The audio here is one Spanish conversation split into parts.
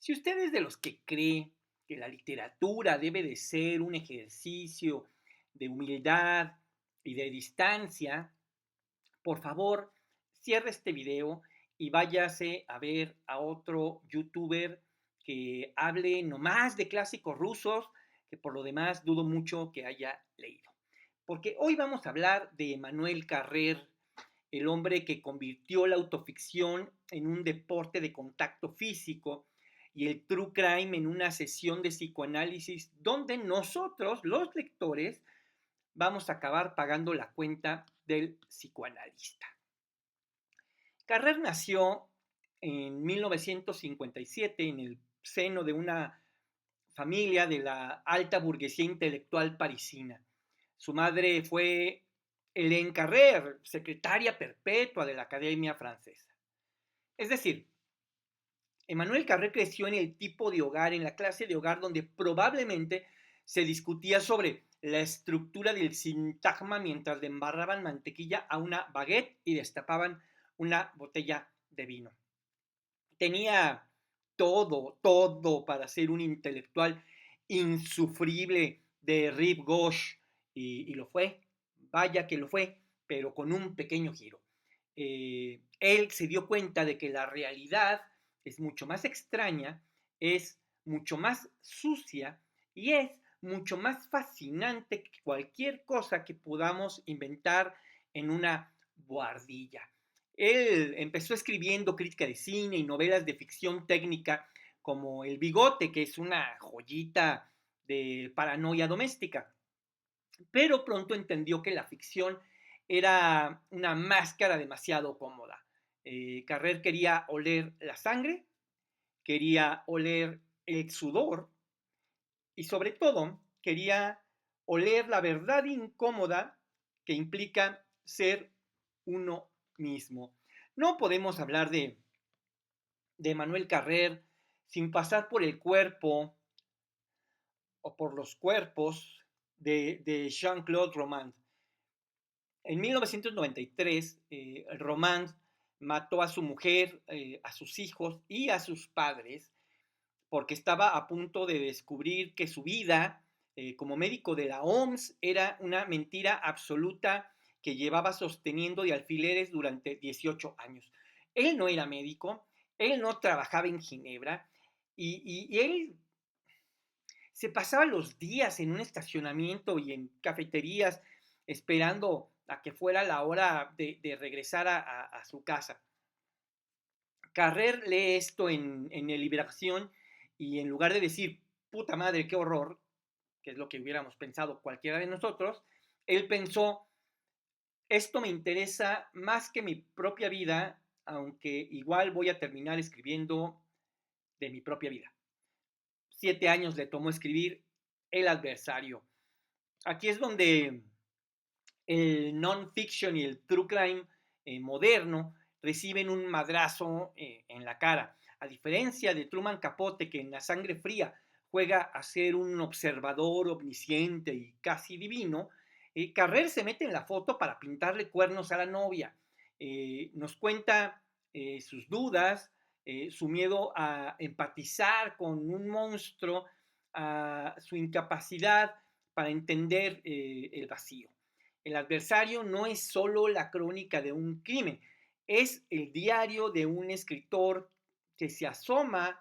Si usted es de los que cree que la literatura debe de ser un ejercicio de humildad y de distancia, por favor, cierre este video y váyase a ver a otro youtuber que hable nomás de clásicos rusos, que por lo demás dudo mucho que haya leído. Porque hoy vamos a hablar de Emmanuel Carrer, el hombre que convirtió la autoficción en un deporte de contacto físico y el true crime en una sesión de psicoanálisis donde nosotros, los lectores, vamos a acabar pagando la cuenta del psicoanalista. Carrer nació en 1957 en el seno de una familia de la alta burguesía intelectual parisina. Su madre fue Hélène Carrer, secretaria perpetua de la Academia Francesa. Es decir, Emmanuel Carrer creció en el tipo de hogar, en la clase de hogar donde probablemente se discutía sobre la estructura del sintagma mientras le embarraban mantequilla a una baguette y destapaban una botella de vino. Tenía todo para ser un intelectual insufrible de Rive Gauche y lo fue, vaya que lo fue, pero con un pequeño giro. Él se dio cuenta de que la realidad es mucho más extraña, es mucho más sucia y es mucho más fascinante que cualquier cosa que podamos inventar en una buhardilla. Él empezó escribiendo crítica de cine y novelas de ficción técnica como El Bigote, que es una joyita de paranoia doméstica. Pero pronto entendió que la ficción era una máscara demasiado cómoda. Carrer quería oler la sangre, quería oler el sudor y sobre todo quería oler la verdad incómoda que implica ser uno mismo. No podemos hablar de Manuel Carrer sin pasar por el cuerpo o por los cuerpos de Jean-Claude Roman. En 1993, Roman mató a su mujer, a sus hijos y a sus padres porque estaba a punto de descubrir que su vida como médico de la OMS era una mentira absoluta que llevaba sosteniendo de alfileres durante 18 años. Él no era médico, él no trabajaba en Ginebra y él se pasaba los días en un estacionamiento y en cafeterías esperando a que fuera la hora de regresar a su casa. Carrer lee esto en el Liberación y en lugar de decir, puta madre, qué horror, que es lo que hubiéramos pensado cualquiera de nosotros, él pensó, esto me interesa más que mi propia vida, aunque igual voy a terminar escribiendo de mi propia vida. 7 años le tomó escribir El adversario. Aquí es donde el non-fiction y el true crime moderno reciben un madrazo en la cara. A diferencia de Truman Capote, que en La Sangre Fría juega a ser un observador omnisciente y casi divino, Carrer se mete en la foto para pintarle cuernos a la novia. Nos cuenta sus dudas, su miedo a empatizar con un monstruo, a su incapacidad para entender el vacío. El adversario no es solo la crónica de un crimen, es el diario de un escritor que se asoma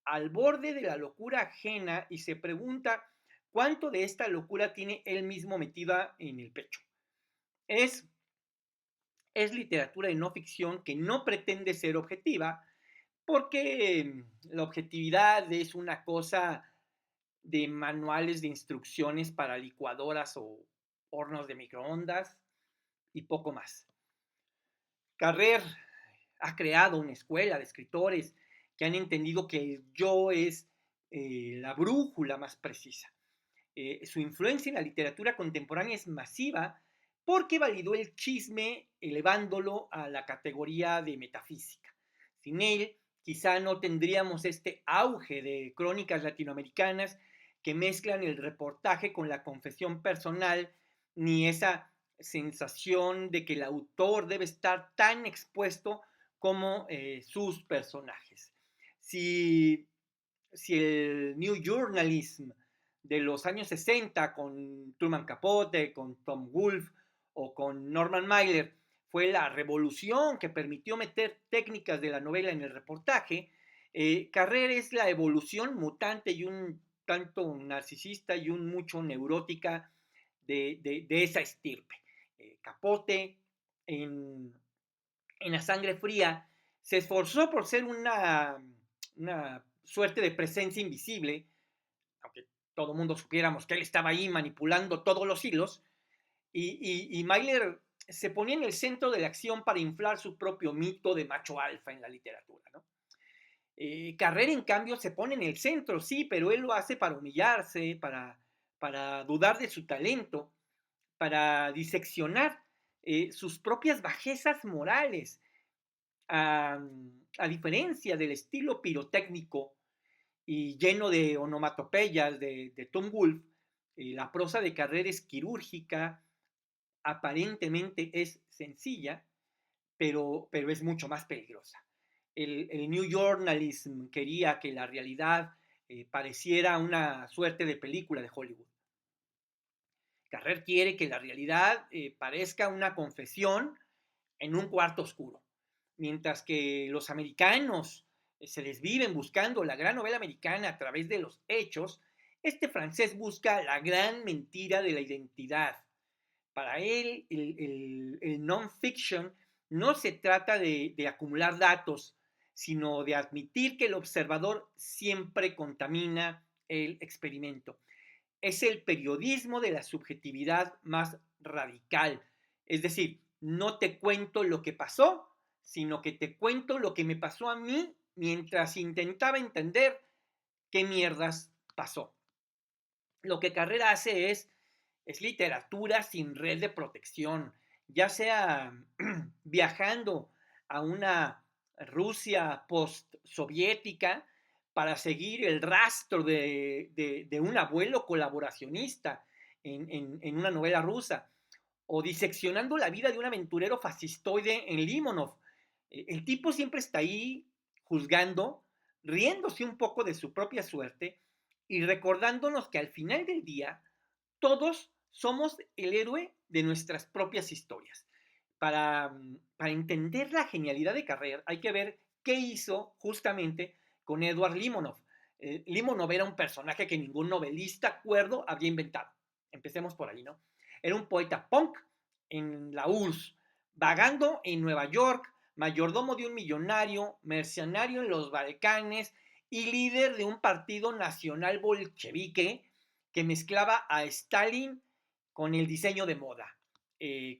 al borde de la locura ajena y se pregunta cuánto de esta locura tiene él mismo metida en el pecho. Es, es literatura de no ficción que no pretende ser objetiva, porque la objetividad es una cosa de manuales de instrucciones para licuadoras o hornos de microondas y poco más. Carrer ha creado una escuela de escritores que han entendido que el yo es la brújula más precisa. Su influencia en la literatura contemporánea es masiva porque validó el chisme elevándolo a la categoría de metafísica. Sin él, quizá no tendríamos este auge de crónicas latinoamericanas que mezclan el reportaje con la confesión personal, ni esa sensación de que el autor debe estar tan expuesto como sus personajes. Si si el New Journalism de los años 60 con Truman Capote, con Tom Wolfe o con Norman Mailer fue la revolución que permitió meter técnicas de la novela en el reportaje, Carrer es la evolución mutante y un tanto narcisista y un mucho neurótica de esa estirpe. Capote en, en La Sangre Fría se esforzó por ser una suerte de presencia invisible, aunque todo el mundo supiéramos que él estaba ahí manipulando todos los hilos, y Mailer se ponía en el centro de la acción para inflar su propio mito de macho alfa en la literatura, ¿no? Carrera, en cambio, se pone en el centro, sí, pero él lo hace para humillarse, para dudar de su talento, para diseccionar sus propias bajezas morales, a diferencia del estilo pirotécnico y lleno de onomatopeyas de Tom Wolfe, la prosa de Carrera es quirúrgica, aparentemente es sencilla, pero es mucho más peligrosa. El New Journalism quería que la realidad pareciera una suerte de película de Hollywood. Carrer quiere que la realidad parezca una confesión en un cuarto oscuro, mientras que los americanos se desviven buscando la gran novela americana a través de los hechos, este francés busca la gran mentira de la identidad. Para él, el non-fiction no se trata de acumular datos, sino de admitir que el observador siempre contamina el experimento. Es el periodismo de la subjetividad más radical. Es decir, no te cuento lo que pasó, sino que te cuento lo que me pasó a mí mientras intentaba entender qué mierdas pasó. Lo que Carrera hace es literatura sin red de protección, ya sea viajando a una Rusia post-soviética para seguir el rastro de un abuelo colaboracionista en una novela rusa, o diseccionando la vida de un aventurero fascistoide en Limonov. El tipo siempre está ahí juzgando, riéndose un poco de su propia suerte y recordándonos que al final del día todos somos el héroe de nuestras propias historias. Para entender la genialidad de Carrer hay que ver qué hizo justamente con Edward Limonov. Limonov era un personaje que ningún novelista cuerdo había inventado. Empecemos por ahí, ¿no? Era un poeta punk en la URSS, vagando en Nueva York, mayordomo de un millonario, mercenario en los Balcanes y líder de un partido nacional bolchevique que mezclaba a Stalin con el diseño de moda.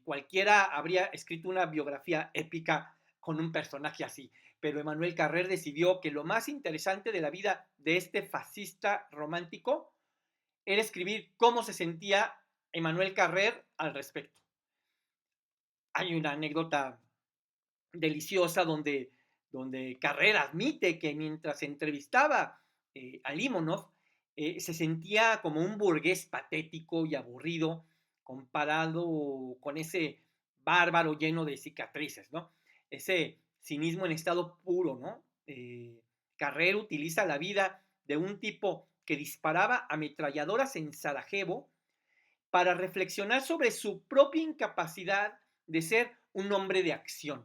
Cualquiera habría escrito una biografía épica con un personaje así, pero Emmanuel Carrer decidió que lo más interesante de la vida de este fascista romántico era escribir cómo se sentía Emmanuel Carrer al respecto. Hay una anécdota deliciosa donde Carrer admite que mientras entrevistaba a Limonov, se sentía como un burgués patético y aburrido comparado con ese bárbaro lleno de cicatrices, ¿no? Ese cinismo en estado puro, ¿no? Carrer utiliza la vida de un tipo que disparaba ametralladoras en Sarajevo para reflexionar sobre su propia incapacidad de ser un hombre de acción.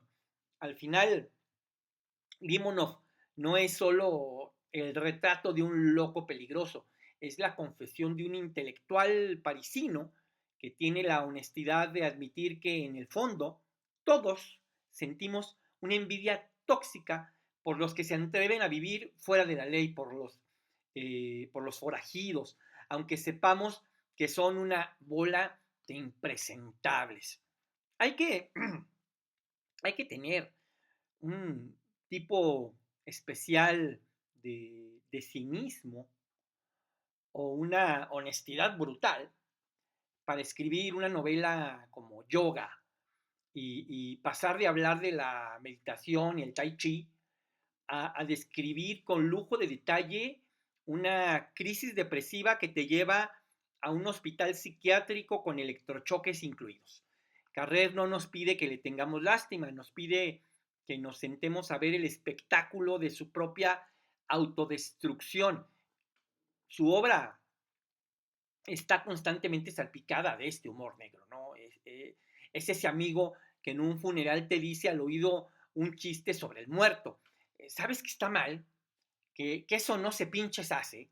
Al final, Limonov no es solo el retrato de un loco peligroso, es la confesión de un intelectual parisino que tiene la honestidad de admitir que en el fondo todos sentimos una envidia tóxica por los que se atreven a vivir fuera de la ley, por los forajidos, aunque sepamos que son una bola de impresentables. Hay que, hay que tener un tipo especial de cinismo o una honestidad brutal para escribir una novela como Yoga y pasar de hablar de la meditación y el tai chi a describir con lujo de detalle una crisis depresiva que te lleva a un hospital psiquiátrico con electrochoques incluidos. Carrer no nos pide que le tengamos lástima, nos pide que nos sentemos a ver el espectáculo de su propia autodestrucción. Su obra está constantemente salpicada de este humor negro, ¿no? Es ese amigo que en un funeral te dice al oído un chiste sobre el muerto. Sabes que está mal, que eso no se pinches hace,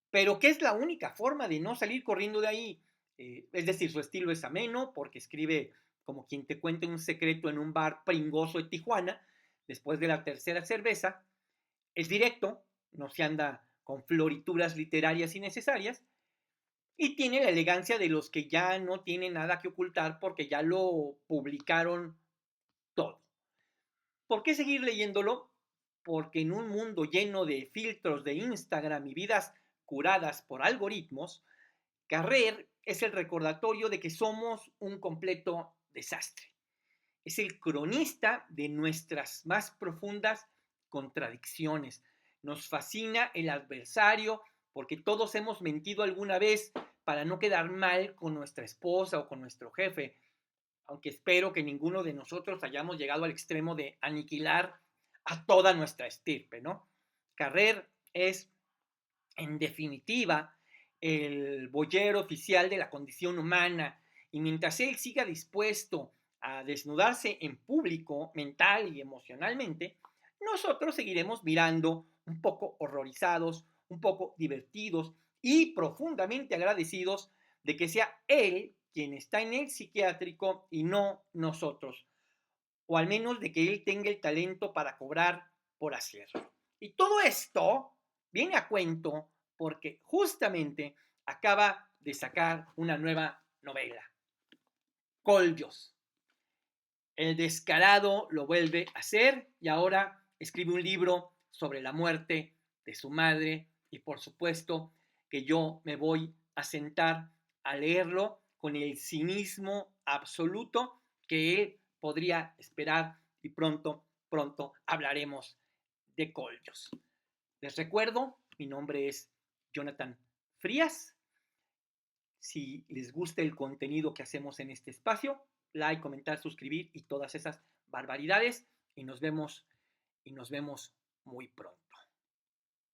pero que es la única forma de no salir corriendo de ahí. Es decir, su estilo es ameno porque escribe como quien te cuenta un secreto en un bar pringoso de Tijuana después de la tercera cerveza. Es directo, no se anda con florituras literarias innecesarias y tiene la elegancia de los que ya no tienen nada que ocultar porque ya lo publicaron todo. ¿Por qué seguir leyéndolo? Porque en un mundo lleno de filtros de Instagram y vidas curadas por algoritmos, Carrer es el recordatorio de que somos un completo desastre. Es el cronista de nuestras más profundas contradicciones. Nos fascina el adversario porque todos hemos mentido alguna vez para no quedar mal con nuestra esposa o con nuestro jefe, aunque espero que ninguno de nosotros hayamos llegado al extremo de aniquilar a toda nuestra estirpe, ¿no? Carrer es, en definitiva, el boyero oficial de la condición humana, y mientras él siga dispuesto a desnudarse en público, mental y emocionalmente, nosotros seguiremos mirando un poco horrorizados, un poco divertidos y profundamente agradecidos de que sea él quien está en el psiquiátrico y no nosotros, o al menos de que él tenga el talento para cobrar por hacerlo. Y todo esto viene a cuento porque justamente acaba de sacar una nueva novela, Collos. El descarado lo vuelve a hacer y ahora escribe un libro sobre la muerte de su madre y por supuesto que yo me voy a sentar a leerlo con el cinismo absoluto que él podría esperar y pronto hablaremos de Collos. Les recuerdo, mi nombre es Jonathan Frías. Si les gusta el contenido que hacemos en este espacio, like, comentar, suscribir y todas esas barbaridades. Y nos vemos muy pronto.